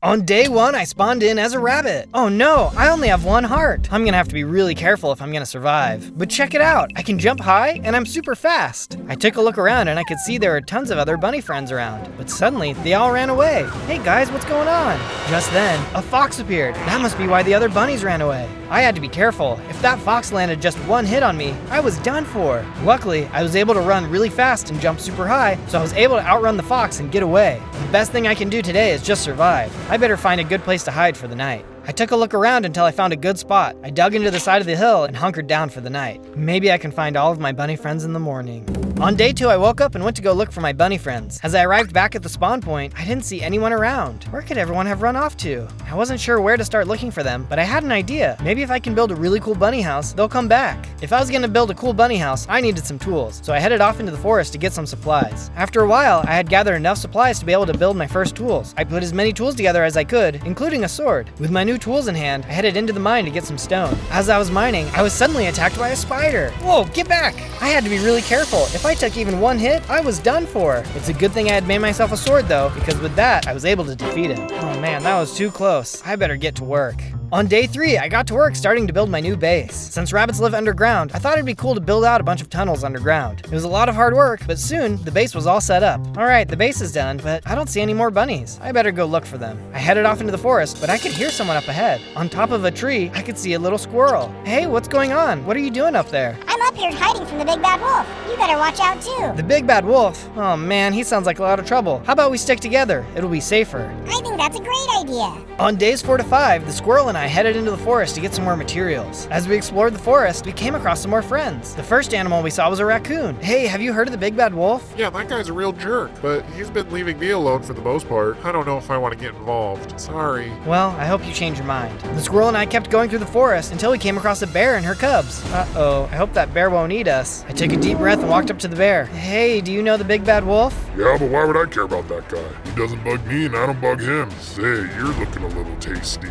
On day 1, I spawned in as a rabbit. Oh no, I only have 1 heart. I'm gonna have to be really careful if I'm gonna survive. But check it out, I can jump high and I'm super fast. I took a look around and I could see there were tons of other bunny friends around. But suddenly, they all ran away. Hey guys, what's going on? Just then, a fox appeared. That must be why the other bunnies ran away. I had to be careful. If that fox landed just 1 hit on me, I was done for. Luckily, I was able to run really fast and jump super high, so I was able to outrun the fox and get away. The best thing I can do today is just survive. I better find a good place to hide for the night. I took a look around until I found a good spot. I dug into the side of the hill and hunkered down for the night. Maybe I can find all of my bunny friends in the morning. On day 2, I woke up and went to go look for my bunny friends. As I arrived back at the spawn point, I didn't see anyone around. Where could everyone have run off to? I wasn't sure where to start looking for them, but I had an idea. Maybe if I can build a really cool bunny house, they'll come back. If I was gonna build a cool bunny house, I needed some tools, so I headed off into the forest to get some supplies. After a while, I had gathered enough supplies to be able to build my first tools. I put as many tools together as I could, including a sword. With my new tools in hand, I headed into the mine to get some stone. As I was mining, I was suddenly attacked by a spider. Whoa, get back! I had to be really careful. If I took even 1 hit, I was done for. It's a good thing I had made myself a sword though, because with that, I was able to defeat him. Oh man, that was too close. I better get to work. On day 3, I got to work starting to build my new base. Since rabbits live underground, I thought it'd be cool to build out a bunch of tunnels underground. It was a lot of hard work, but soon, the base was all set up. Alright, the base is done, but I don't see any more bunnies. I better go look for them. I headed off into the forest, but I could hear someone up ahead. On top of a tree, I could see a little squirrel. Hey, what's going on? What are you doing up there? I'm up here hiding from the big bad wolf. You better watch out too. The big bad wolf? Oh man, he sounds like a lot of trouble. How about we stick together? It'll be safer. I think that's a great idea. On days 4 to 5, the squirrel and I headed into the forest to get some more materials. As we explored the forest, we came across some more friends. The first animal we saw was a raccoon. Hey, have you heard of the big bad wolf? Yeah, that guy's a real jerk, but he's been leaving me alone for the most part. I don't know if I want to get involved. Sorry. Well, I hope you change your mind. The squirrel and I kept going through the forest until we came across a bear and her cubs. Uh-oh, I hope that bear won't eat us. I took a deep breath and walked up to the bear. Hey, do you know the big bad wolf? Yeah, but why would I care about that guy? He doesn't bug me and I don't bug him. Say, you're looking a little tasty.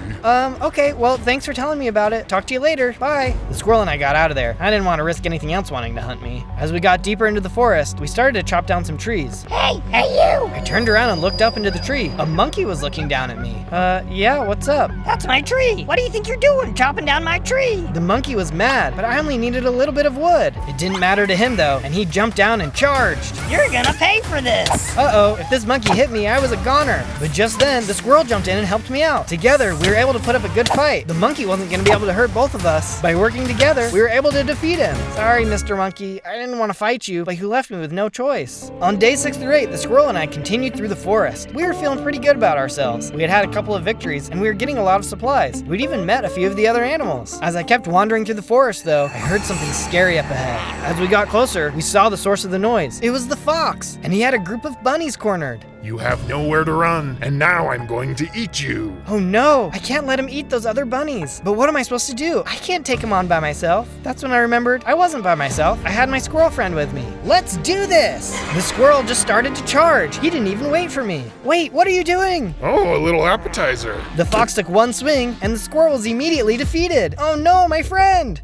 Okay, well, thanks for telling me about it. Talk to you later. Bye. The squirrel and I got out of there. I didn't want to risk anything else wanting to hunt me. As we got deeper into the forest, we started to chop down some trees. Hey you! I turned around and looked up into the tree. A monkey was looking down at me. Yeah, what's up? That's my tree. What do you think you're doing, chopping down my tree? The monkey was mad, but I only needed a little bit of wood. It didn't matter to him though, and he jumped down and charged. You're gonna pay for this. Uh-oh, if this monkey hit me, I was a goner. But just then, the squirrel jumped in and helped me out. Together, we were able to put up a good fight. The monkey wasn't gonna be able to hurt both of us. By working together, we were able to defeat him. Sorry, Mr. Monkey, I didn't want to fight you, but you left me with no choice. On day 6 through 8, the squirrel and I continued through the forest. We were feeling pretty good about ourselves. We had had a couple of victories, and we were getting a lot of supplies. We'd even met a few of the other animals. As I kept wandering through the forest, though, I heard something scary up ahead. As we got closer, we saw the source of the noise. It was the fox, and he had a group of bunnies cornered. You have nowhere to run, and now I'm going to eat you. Oh no, I can't let him eat those other bunnies. But what am I supposed to do? I can't take him on by myself. That's when I remembered I wasn't by myself. I had my squirrel friend with me. Let's do this! The squirrel just started to charge. He didn't even wait for me. Wait, what are you doing? Oh, a little appetizer. The fox took 1 swing, and the squirrel was immediately defeated. Oh no, my friend!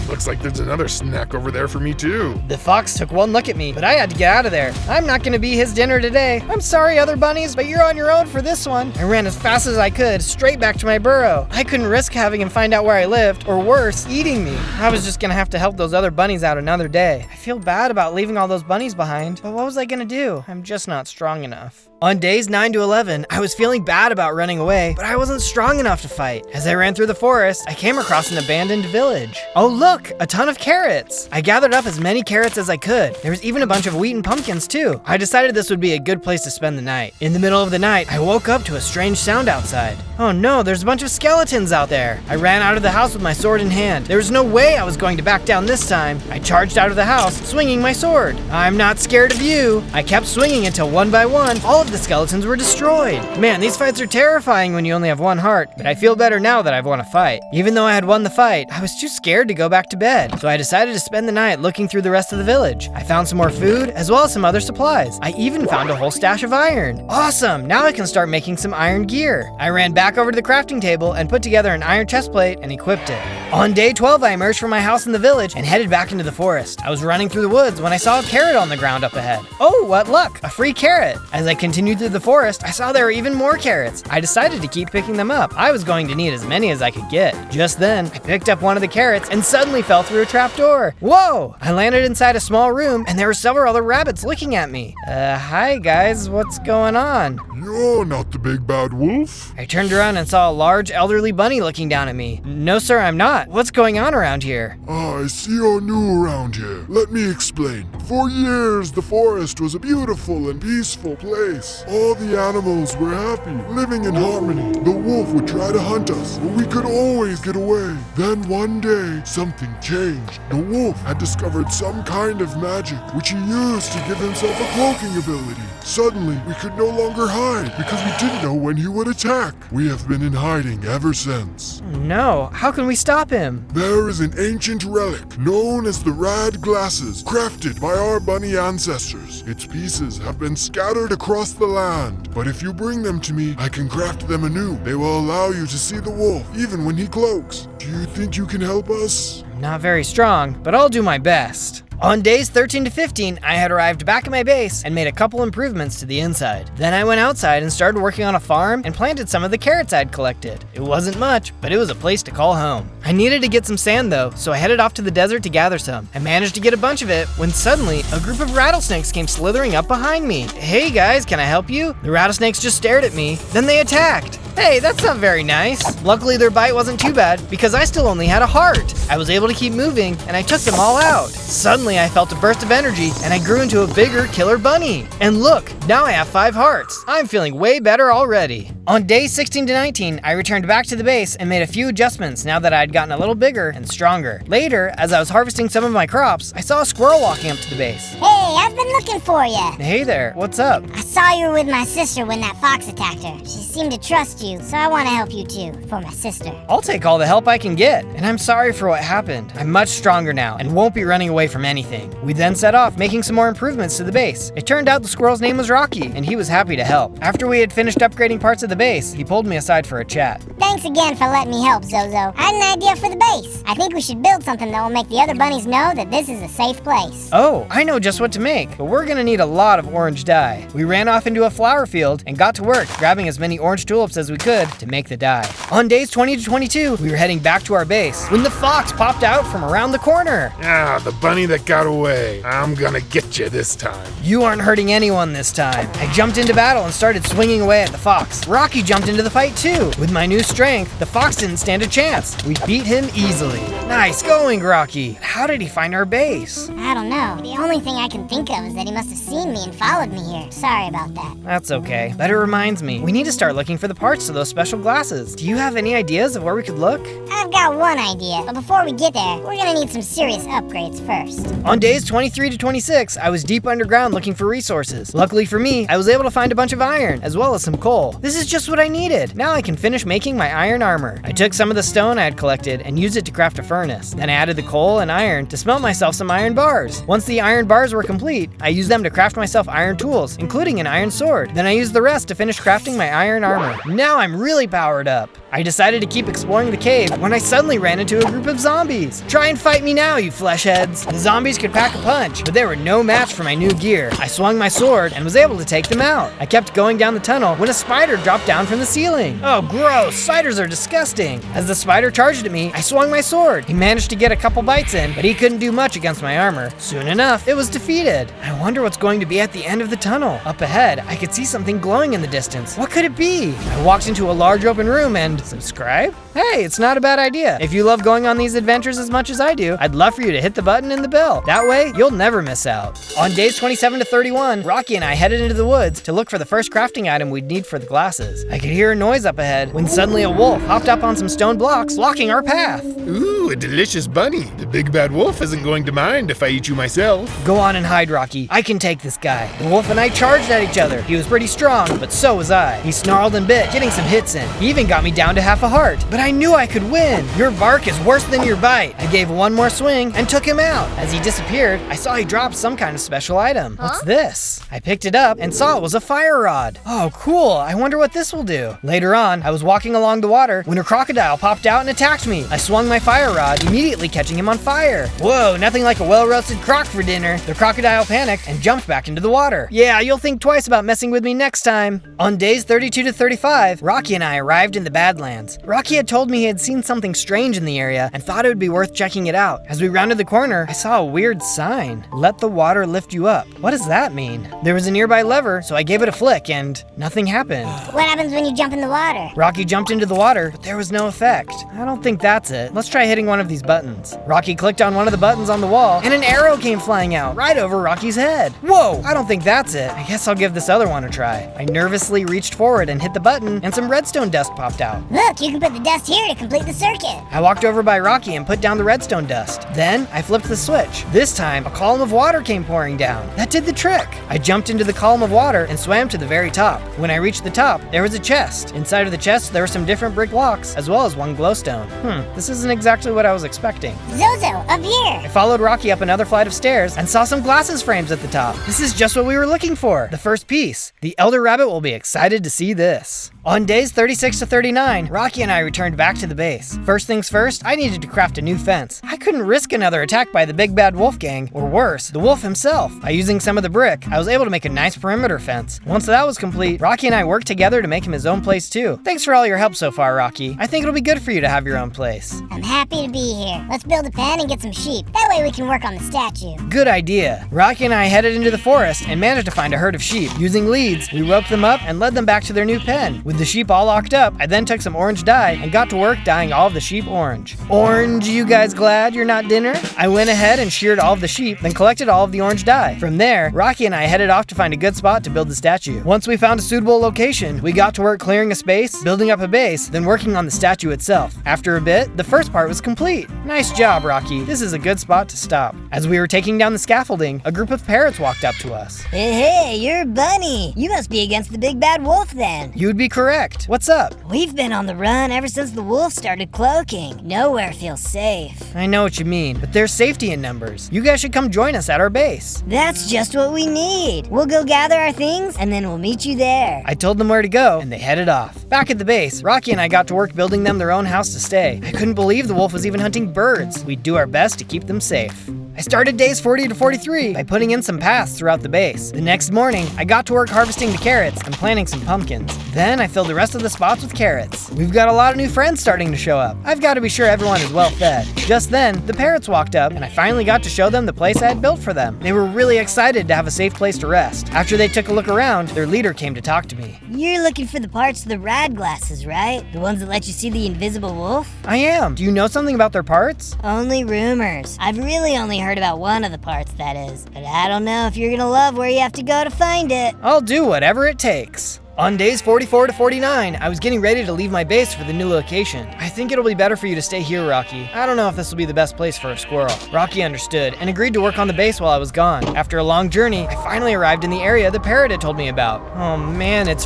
Looks like there's another snack over there for me too. The fox took 1 look at me, but I had to get out of there. I'm not gonna be his dinner today. I'm sorry, other bunnies, but you're on your own for this one. I ran as fast as I could, straight back to my burrow. I couldn't risk having him find out where I lived, or worse, eating me. I was just gonna have to help those other bunnies out another day. I feel bad about leaving all those bunnies behind, but what was I gonna do? I'm just not strong enough. On days 9 to 11, I was feeling bad about running away, but I wasn't strong enough to fight. As I ran through the forest, I came across an abandoned village. Oh look, a ton of carrots. I gathered up as many carrots as I could. There was even a bunch of wheat and pumpkins too. I decided this would be a good place to spend the night. In the middle of the night, I woke up to a strange sound outside. Oh no, there's a bunch of skeletons out there. I ran out of the house with my sword in hand. There was no way I was going to back down this time. I charged out of the house, swinging my sword. I'm not scared of you. I kept swinging until 1 by 1, all of the skeletons were destroyed. Man, these fights are terrifying when you only have 1 heart, but I feel better now that I've won a fight. Even though I had won the fight, I was too scared to go back to bed, so I decided to spend the night looking through the rest of the village. I found some more food, as well as some other supplies. I even found a whole stash of iron. Awesome, now I can start making some iron gear. I ran back back over to the crafting table and put together an iron chest plate and equipped it. On day 12, I emerged from my house in the village and headed back into the forest. I was running through the woods when I saw a carrot on the ground up ahead. Oh, what luck, a free carrot. As I continued through the forest, I saw there were even more carrots. I decided to keep picking them up. I was going to need as many as I could get. Just then, I picked up one of the carrots and suddenly fell through a trapdoor. Whoa! I landed inside a small room and there were several other rabbits looking at me. Hi guys, what's going on? You're not the big bad wolf. I turned around and saw a large elderly bunny looking down at me. No sir, I'm not. What's going on around here? I see you're new around here. Let me explain. For years, the forest was a beautiful and peaceful place. All the animals were happy, living in harmony. The wolf would try to hunt us, but we could always get away. Then one day, something changed. The wolf had discovered some kind of magic, which he used to give himself a cloaking ability. Suddenly, we could no longer hide because we didn't know when he would attack. We have been in hiding ever since. No, how can we stop him? There is an ancient relic known as the Rad Glasses, crafted by our bunny ancestors. Its pieces have been scattered across the land, but if you bring them to me, I can craft them anew. They will allow you to see the wolf even when he cloaks. Do you think you can help us? Not very strong, but I'll do my best. On days 13 to 15, I had arrived back at my base and made a couple improvements to the inside. Then I went outside and started working on a farm and planted some of the carrots I'd collected. It wasn't much, but it was a place to call home. I needed to get some sand though, so I headed off to the desert to gather some. I managed to get a bunch of it when suddenly a group of rattlesnakes came slithering up behind me. Hey guys, can I help you? The rattlesnakes just stared at me, then they attacked. Hey, that's not very nice. Luckily their bite wasn't too bad because I still only had a heart. I was able to keep moving and I took them all out. Suddenly I felt a burst of energy and I grew into a bigger killer bunny. And look, now I have 5 hearts. I'm feeling way better already. On days 16 to 19, I returned back to the base and made a few adjustments now that I'd gotten a little bigger and stronger. Later, as I was harvesting some of my crops, I saw a squirrel walking up to the base. Hey, I've been looking for you. Hey there, what's up? I saw you were with my sister when that fox attacked her. She seemed to trust you, so I want to help you too, for my sister. I'll take all the help I can get, and I'm sorry for what happened. I'm much stronger now and won't be running away from anything. We then set off making some more improvements to the base. It turned out the squirrel's name was Rocky, and he was happy to help. After we had finished upgrading parts of the base, he pulled me aside for a chat. Thanks again for letting me help, Zozo. I had an idea for the base. I think we should build something that will make the other bunnies know that this is a safe place. Oh, I know just what to make, but we're gonna need a lot of orange dye. We ran off into a flower field and got to work grabbing as many orange tulips as we could to make the dye. On days 20 to 22, we were heading back to our base when the fox popped out from around the corner. Ah, the bunny that got away. I'm gonna get you this time. You aren't hurting anyone this time. I jumped into battle and started swinging away at the fox. Rocky jumped into the fight too. With my new strength, the fox didn't stand a chance. We beat him easily. Nice going, Rocky. How did he find our base? I don't know. The only thing I can think of is that he must have seen me and followed me here. Sorry about that. That's okay. But it reminds me, we need to start looking for the parts to those special glasses. Do you have any ideas of where we could look? I've got one idea, but before we get there, we're gonna need some serious upgrades first. On days 23 to 26, I was deep underground looking for resources. Luckily for me, I was able to find a bunch of iron, as well as some coal. This is just what I needed. Now I can finish making my iron armor. I took some of the stone I had collected and used it to craft a furnace. Then I added the coal and iron to smelt myself some iron bars. Once the iron bars were complete, I used them to craft myself iron tools, including an iron sword. Then I used the rest to finish crafting my iron armor. Now I'm really powered up. I decided to keep exploring the cave when I suddenly ran into a group of zombies. Try and fight me now, you flesh heads. The zombies could pack a punch, but they were no match for my new gear. I swung my sword and was able to take them out. I kept going down the tunnel when a spider dropped down from the ceiling. Oh, gross, spiders are disgusting. As the spider charged at me, I swung my sword. He managed to get a couple bites in, but he couldn't do much against my armor. Soon enough, it was defeated. I wonder what's going to be at the end of the tunnel. Up ahead, I could see something glowing in the distance. What could it be? I walked into a large open room and subscribe? Hey, it's not a bad idea. If you love going on these adventures as much as I do, I'd love for you to hit the button and the bell. That way, you'll never miss out. On days 27 to 31, Rocky and I headed into the woods to look for the first crafting item we'd need for the glasses. I could hear a noise up ahead when suddenly a wolf hopped up on some stone blocks, blocking our path. Ooh, Ooh, a delicious bunny. The big bad wolf isn't going to mind if I eat you myself. Go on and hide, Rocky. I can take this guy. The wolf and I charged at each other. He was pretty strong, but so was I. He snarled and bit, getting some hits in. He even got me down to half a heart. But I knew I could win. Your bark is worse than your bite. I gave one more swing and took him out. As he disappeared, I saw he dropped some kind of special item. What's this? I picked it up and saw it was a fire rod. Oh, cool. I wonder what this will do. Later on, I was walking along the water when a crocodile popped out and attacked me. I swung my fire rod, immediately catching him on fire. Whoa, nothing like a well-roasted croc for dinner. The crocodile panicked and jumped back into the water. Yeah, you'll think twice about messing with me next time. On days 32 to 35, Rocky and I arrived in the Badlands. Rocky had told me he had seen something strange in the area and thought it would be worth checking it out. As we rounded the corner, I saw a weird sign. Let the water lift you up. What does that mean? There was a nearby lever, so I gave it a flick and nothing happened. What happens when you jump in the water? Rocky jumped into the water, but there was no effect. I don't think that's it. Let's try hitting one of these buttons. Rocky clicked on one of the buttons on the wall, and an arrow came flying out right over Rocky's head. Whoa, I don't think that's it. I guess I'll give this other one a try. I nervously reached forward and hit the button, and some redstone dust popped out. Look, you can put the dust here to complete the circuit. I walked over by Rocky and put down the redstone dust. Then, I flipped the switch. This time, a column of water came pouring down. That did the trick. I jumped into the column of water and swam to the very top. When I reached the top, there was a chest. Inside of the chest, there were some different brick blocks, as well as one glowstone. This isn't exactly what I was expecting. Zozo, up here. I followed Rocky up another flight of stairs and saw some glasses frames at the top. This is just what we were looking for. The first piece. The elder rabbit will be excited to see this. On days 36 to 39, Rocky and I returned back to the base. First things first, I needed to craft a new fence. I couldn't risk another attack by the big bad wolf gang, or worse, the wolf himself. By using some of the brick, I was able to make a nice perimeter fence. Once that was complete, Rocky and I worked together to make him his own place too. Thanks for all your help so far, Rocky. I think it'll be good for you to have your own place. I'm happy to be here. Let's build a pen and get some sheep. That way we can work on the statue. Good idea. Rocky and I headed into the forest and managed to find a herd of sheep. Using leads, we roped them up and led them back to their new pen. With the sheep all locked up, I then took some orange dye and got to work dyeing all of the sheep orange. Orange, you guys glad you're not dinner? I went ahead and sheared all of the sheep, then collected all of the orange dye. From there, Rocky and I headed off to find a good spot to build the statue. Once we found a suitable location, we got to work clearing a space, building up a base, then working on the statue itself. After a bit, the first part was complete. Nice job, Rocky. This is a good spot to stop. As we were taking down the scaffolding, a group of parrots walked up to us. Hey, you're a bunny. You must be against the big bad wolf then. You'd be correct. What's up? We've been on the run ever since the wolf started cloaking. Nowhere feels safe. I know what you mean, but there's safety in numbers. You guys should come join us at our base. That's just what we need. We'll go gather our things and then we'll meet you there. I told them where to go, and they headed off. Back at the base, Rocky and I got to work building them their own house to stay. I couldn't believe the wolf was even hunting birds. We'd do our best to keep them safe. I started days 40 to 43 by putting in some paths throughout the base. The next morning, I got to work harvesting the carrots and planting some pumpkins. Then I filled the rest of the spots with carrots. We've got a lot of new friends starting to show up. I've got to be sure everyone is well fed. Just then, the parrots walked up and I finally got to show them the place I had built for them. They were really excited to have a safe place to rest. After they took a look around, their leader came to talk to me. You're looking for the parts of the rad glasses, right? The ones that let you see the invisible wolf? I am. Do you know something about their parts? Only rumors. I've really only heard about one of the parts, that is. But I don't know if you're gonna love where you have to go to find it. I'll do whatever it takes. On days 44 to 49, I was getting ready to leave my base for the new location. I think it'll be better for you to stay here, Rocky. I don't know if this will be the best place for a squirrel. Rocky understood and agreed to work on the base while I was gone. After a long journey, I finally arrived in the area the parrot had told me about. Oh man, it's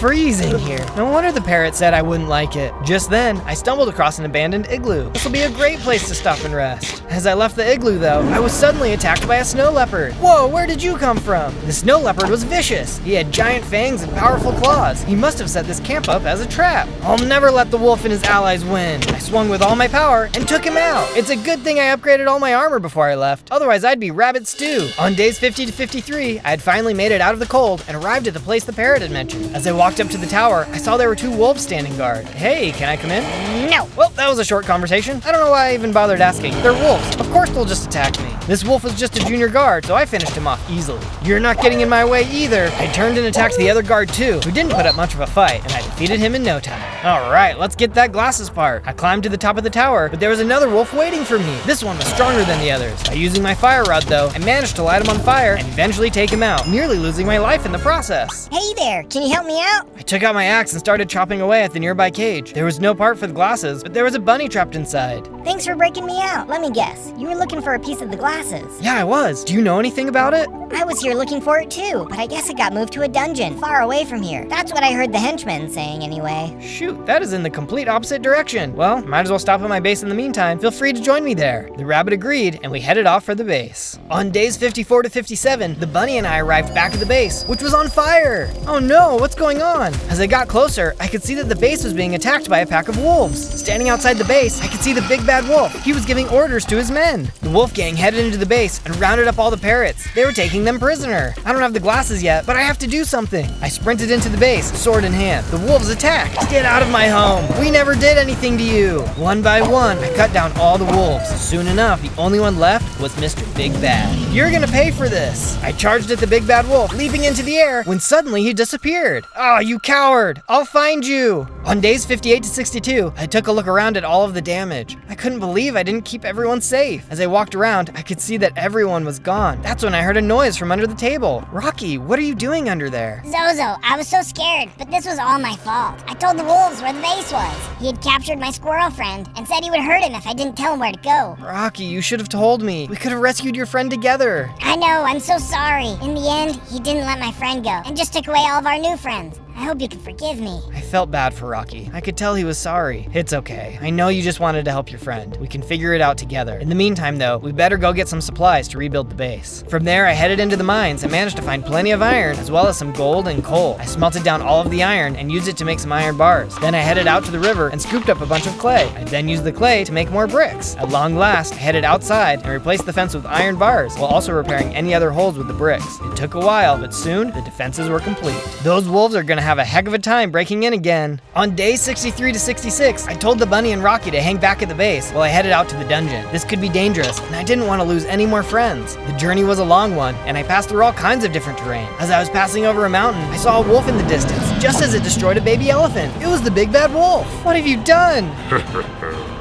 freezing here. No wonder the parrot said I wouldn't like it. Just then, I stumbled across an abandoned igloo. This will be a great place to stop and rest. As I left the igloo though, I was suddenly attacked by a snow leopard. Whoa, where did you come from? The snow leopard was vicious. He had giant fangs and powerful claws. He must have set this camp up as a trap. I'll never let the wolf and his allies win. I swung with all my power and took him out. It's a good thing I upgraded all my armor before I left. Otherwise, I'd be rabbit stew. On days 50 to 53, I had finally made it out of the cold and arrived at the place the parrot had mentioned. As I walked up to the tower, I saw there were 2 wolves standing guard. Hey, can I come in? No. Well, that was a short conversation. I don't know why I even bothered asking. They're wolves. Of course they'll just attack me. This wolf was just a junior guard, so I finished him off easily. You're not getting in my way either. I turned and attacked the other guard too, who didn't put up much of a fight, and I defeated him in no time. All right, let's get that glasses part. I climbed to the top of the tower, but there was another wolf waiting for me. This one was stronger than the others. By using my fire rod though, I managed to light him on fire and eventually take him out, nearly losing my life in the process. Hey there, can you help me out? I took out my axe and started chopping away at the nearby cage. There was no part for the glasses, but there was a bunny trapped inside. Thanks for breaking me out. Let me guess, you were looking for a piece of the glasses. Yeah, I was. Do you know anything about it? I was here looking for it too, but I guess it got moved to a dungeon far away from here. That's what I heard the henchmen saying anyway. Shoot, that is in the complete opposite direction. Well, might as well stop at my base in the meantime. Feel free to join me there. The rabbit agreed, and we headed off for the base. On days 54 to 57, the bunny and I arrived back at the base, which was on fire. Oh no, what's going on? As I got closer, I could see that the base was being attacked by a pack of wolves. Standing outside the base, I could see the big bad wolf. He was giving orders to his men. The wolf gang headed into the base and rounded up all the parrots. They were taking them prisoner. I don't have the glasses yet, but I have to do something. I sprinted into the base, sword in hand. The wolves attacked. Get out of my home. We never did anything to you. One by one, I cut down all the wolves. Soon enough, the only one left was Mr. Big Bad. You're gonna pay for this. I charged at the big bad wolf, leaping into the air, when suddenly he disappeared. Ah, you coward. I'll find you. On days 58 to 62, I took a look around at all of the damage. I couldn't believe I didn't keep everyone safe. As I walked around, I could see that everyone was gone. That's when I heard a noise from under the table. Rocky, what are you doing under there? Zozo, I was so scared, but this was all my fault. I told the wolves where the base was. He had captured my squirrel friend and said he would hurt him if I didn't tell him where to go. Rocky, you should have told me. We could have rescued your friend together. I know, I'm so sorry. In the end, he didn't let my friend go and just took away all of our new friends. I hope you can forgive me. I felt bad for Rocky. I could tell he was sorry. It's okay. I know you just wanted to help your friend. We can figure it out together. In the meantime, though, we better go get some supplies to rebuild the base. From there, I headed into the mines and managed to find plenty of iron, as well as some gold and coal. I smelted down all of the iron and used it to make some iron bars. Then I headed out to the river and scooped up a bunch of clay. I then used the clay to make more bricks. At long last, I headed outside and replaced the fence with iron bars, while also repairing any other holes with the bricks. It took a while, but soon the defenses were complete. Those wolves are gonna have a heck of a time breaking in again. On day 63 to 66, I told the bunny and Rocky to hang back at the base while I headed out to the dungeon. This could be dangerous, and I didn't want to lose any more friends. The journey was a long one, and I passed through all kinds of different terrain. As I was passing over a mountain, I saw a wolf in the distance, just as it destroyed a baby elephant. It was the big bad wolf. What have you done?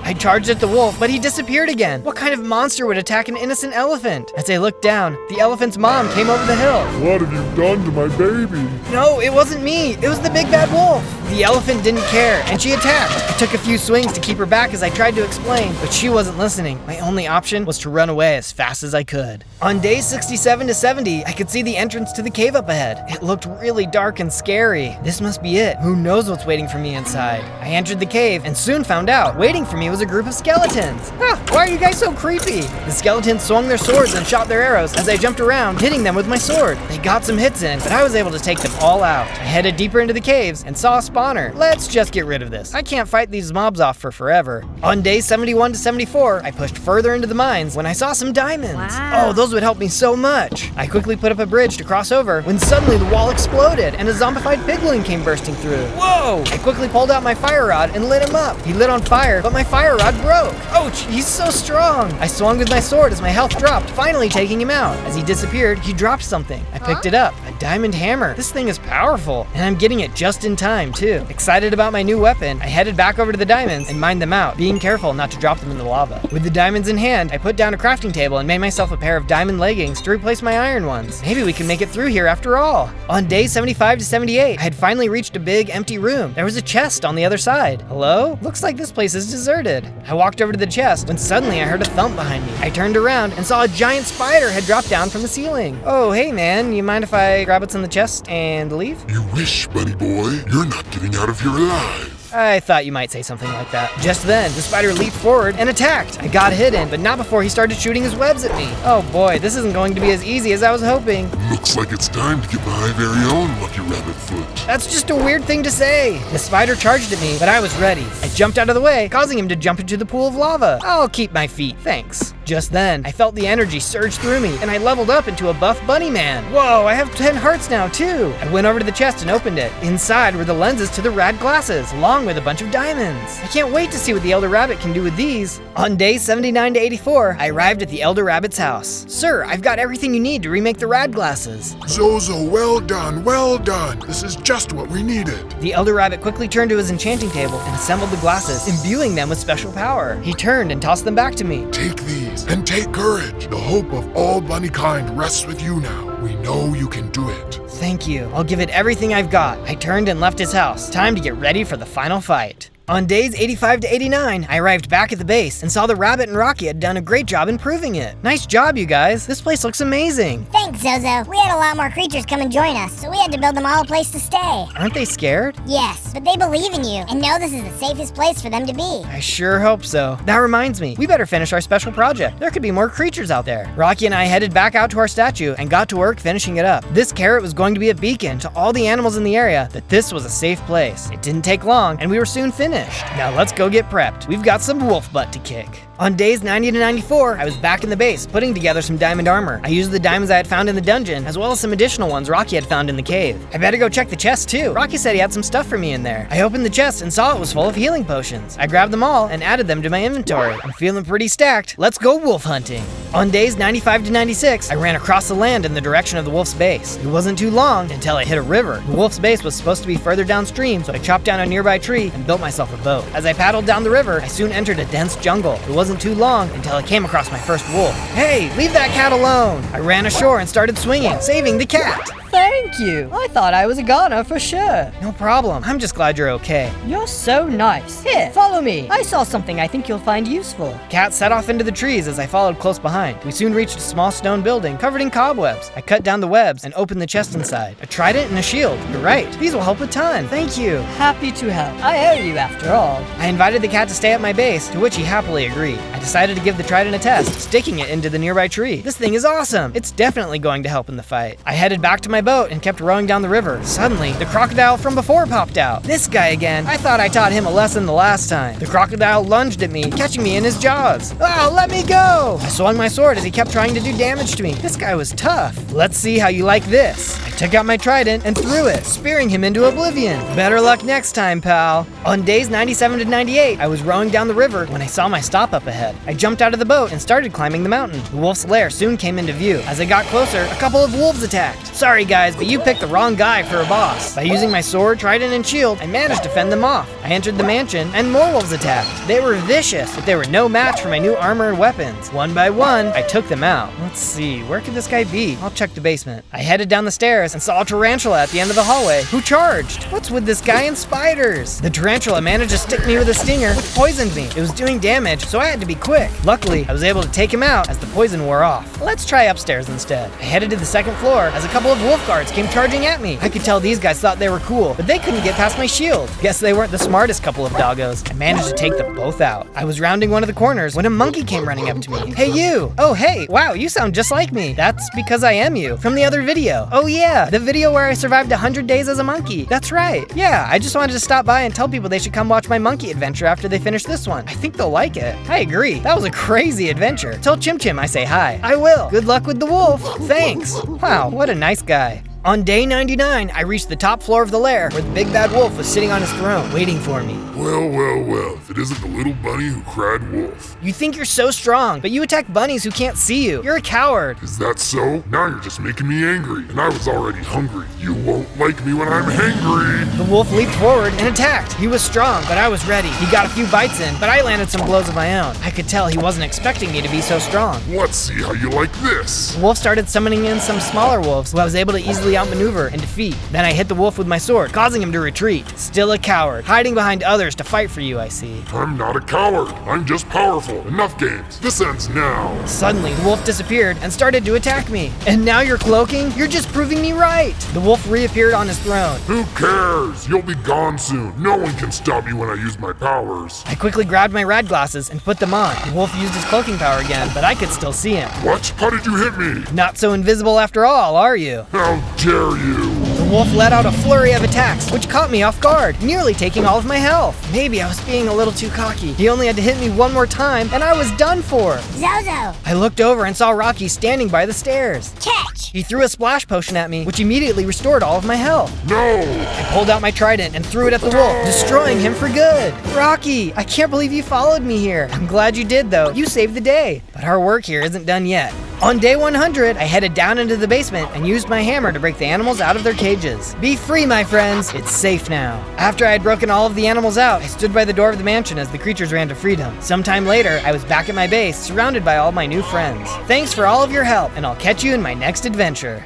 I charged at the wolf, but he disappeared again. What kind of monster would attack an innocent elephant? As I looked down, the elephant's mom came over the hill. What have you done to my baby? No, it wasn't me. It was the big bad wolf. The elephant didn't care, and she attacked. I took a few swings to keep her back as I tried to explain, but she wasn't listening. My only option was to run away as fast as I could. On days 67 to 70, I could see the entrance to the cave up ahead. It looked really dark and scary. This must be it. Who knows what's waiting for me inside? I entered the cave and soon found out. Waiting for me was a group of skeletons. Why are you guys so creepy? The skeletons swung their swords and shot their arrows as I jumped around, hitting them with my sword. They got some hits in, but I was able to take them all out. I headed deeper into the caves and saw a spawner. Let's just get rid of this. I can't fight these mobs off for forever. On day 71 to 74, I pushed further into the mines when I saw some diamonds. Wow. Oh, those would help me so much. I quickly put up a bridge to cross over when suddenly the wall exploded and a zombified piglin came bursting through. Whoa! I quickly pulled out my fire rod and lit him up. He lit on fire, but my fire rod broke. Ouch, he's so strong. I swung with my sword as my health dropped, finally taking him out. As he disappeared, he dropped something. I picked it up, a diamond hammer. This thing is powerful, and I'm getting it just in time, too. Excited about my new weapon, I headed back over to the diamonds and mined them out, being careful not to drop them in the lava. With the diamonds in hand, I put down a crafting table and made myself a pair of diamond leggings to replace my iron ones. Maybe we can make it through here after all. On day 75 to 78, I had finally reached a big empty room. There was a chest on the other side. Hello? Looks like this place is deserted. I walked over to the chest when suddenly I heard a thump behind me. I turned around and saw a giant spider had dropped down from the ceiling. Oh, hey man, you mind if I grab what's in the chest and leave? You wish, bunny boy. You're not getting out of here alive. I thought you might say something like that. Just then, the spider leaped forward and attacked. I got hidden, but not before he started shooting his webs at me. Oh boy, this isn't going to be as easy as I was hoping. Looks like it's time to get my very own lucky rabbit foot. That's just a weird thing to say. The spider charged at me, but I was ready. I jumped out of the way, causing him to jump into the pool of lava. I'll keep my feet, thanks. Just then, I felt the energy surge through me, and I leveled up into a buff bunny man. Whoa, I have 10 hearts now too! I went over to the chest and opened it. Inside were the lenses to the rad glasses, along with a bunch of diamonds. I can't wait to see what the Elder Rabbit can do with these. On day 79 to 84, I arrived at the Elder Rabbit's house. Sir, I've got everything you need to remake the rad glasses. Zozo, well done, well done. This is just what we needed. The Elder Rabbit quickly turned to his enchanting table and assembled the glasses, imbuing them with special power. He turned and tossed them back to me. Take these and take courage. The hope of all bunny kind rests with you now. We know you can do it. Thank you. I'll give it everything I've got. I turned and left his house. Time to get ready for the final fight. On days 85 to 89, I arrived back at the base and saw the Rabbit and Rocky had done a great job improving it. Nice job, you guys. This place looks amazing. Thanks, Zozo. We had a lot more creatures come and join us, so we had to build them all a place to stay. Aren't they scared? Yes, but they believe in you and know this is the safest place for them to be. I sure hope so. That reminds me, we better finish our special project. There could be more creatures out there. Rocky and I headed back out to our statue and got to work finishing it up. This carrot was going to be a beacon to all the animals in the area that this was a safe place. It didn't take long, and we were soon finished. Now let's go get prepped. We've got some wolf butt to kick. On days 90 to 94, I was back in the base, putting together some diamond armor. I used the diamonds I had found in the dungeon, as well as some additional ones Rocky had found in the cave. I better go check the chest too. Rocky said he had some stuff for me in there. I opened the chest and saw it was full of healing potions. I grabbed them all and added them to my inventory. I'm feeling pretty stacked. Let's go wolf hunting. On days 95 to 96, I ran across the land in the direction of the wolf's base. It wasn't too long until I hit a river. The wolf's base was supposed to be further downstream, so I chopped down a nearby tree and built myself a boat. As I paddled down the river, I soon entered a dense jungle. It wasn't too long until I came across my first wolf. Hey, leave that cat alone! I ran ashore and started swinging, saving the cat. Thank you. I thought I was a goner for sure. No problem. I'm just glad you're okay. You're so nice. Here, follow me. I saw something I think you'll find useful. Cat set off into the trees as I followed close behind. We soon reached a small stone building covered in cobwebs. I cut down the webs and opened the chest inside. A trident and a shield. You're right. These will help a ton. Thank you. Happy to help. I owe you after all. I invited the cat to stay at my base, to which he happily agreed. I decided to give the trident a test, sticking it into the nearby tree. This thing is awesome. It's definitely going to help in the fight. I headed back to my boat and kept rowing down the river. Suddenly, the crocodile from before popped out. This guy again. I thought I taught him a lesson the last time. The crocodile lunged at me, catching me in his jaws. Oh, let me go! I swung my sword as he kept trying to do damage to me. This guy was tough. Let's see how you like this. I took out my trident and threw it, spearing him into oblivion. Better luck next time, pal. On days 97 to 98, I was rowing down the river when I saw my stop up ahead. I jumped out of the boat and started climbing the mountain. The wolf's lair soon came into view. As I got closer, a couple of wolves attacked. Sorry guys, but you picked the wrong guy for a boss. By using my sword, trident, and shield, I managed to fend them off. I entered the mansion, and more wolves attacked. They were vicious, but they were no match for my new armor and weapons. One by one, I took them out. Let's see, where could this guy be? I'll check the basement. I headed down the stairs and saw a tarantula at the end of the hallway, who charged. What's with this guy and spiders? The tarantula managed to stick me with a stinger, which poisoned me. It was doing damage, so I had to be quick. Luckily, I was able to take him out as the poison wore off. Let's try upstairs instead. I headed to the second floor as a couple of wolf guards came charging at me. I could tell these guys thought they were cool, but they couldn't get past my shield. Guess they weren't the smartest couple of doggos. I managed to take them both out. I was rounding one of the corners when a monkey came running up to me. Hey you! Oh hey, wow, you sound just like me. That's because I am you, from the other video. Oh yeah, the video where I survived 100 days as a monkey. That's right. Yeah, I just wanted to stop by and tell people they should come watch my monkey adventure after they finish this one. I think they'll like it. I agree, that was a crazy adventure. Tell Chim Chim I say hi. I will. Good luck with the wolf. Thanks. Wow, what a nice guy. On day 99, I reached the top floor of the lair where the big bad wolf was sitting on his throne, waiting for me. Well, well, well, if it isn't the little bunny who cried wolf. You think you're so strong, but you attack bunnies who can't see you. You're a coward. Is that so? Now you're just making me angry, and I was already hungry. You won't like me when I'm hangry. The wolf leaped forward and attacked. He was strong, but I was ready. He got a few bites in, but I landed some blows of my own. I could tell he wasn't expecting me to be so strong. Let's see how you like this. The wolf started summoning in some smaller wolves who I was able to easily outmaneuver and defeat. Then I hit the wolf with my sword, causing him to retreat. Still a coward, hiding behind others to fight for you, I see. I'm not a coward. I'm just powerful. Enough games. This ends now. Suddenly, the wolf disappeared and started to attack me. And now you're cloaking? You're just proving me right. The wolf reappeared on his throne. Who cares? You'll be gone soon. No one can stop me when I use my powers. I quickly grabbed my rad glasses and put them on. The wolf used his cloaking power again, but I could still see him. What? How did you hit me? Not so invisible after all, are you? How dare you? The wolf let out a flurry of attacks, which caught me off guard, nearly taking all of my health. Maybe I was being a little too cocky. He only had to hit me one more time, and I was done for. Zozo, I looked over and saw Rocky standing by the stairs. catch! He threw a splash potion at me, which immediately restored all of my health. No! I pulled out my trident and threw it at the wolf, destroying him for good. Rocky, I can't believe you followed me here. I'm glad you did, though. You saved the day. But our work here isn't done yet. On day 100, I headed down into the basement and used my hammer to break the animals out of their cages. Be free, my friends. It's safe now. After I had broken all of the animals out, I stood by the door of the mansion as the creatures ran to freedom. Sometime later, I was back at my base, surrounded by all my new friends. Thanks for all of your help, and I'll catch you in my next adventure.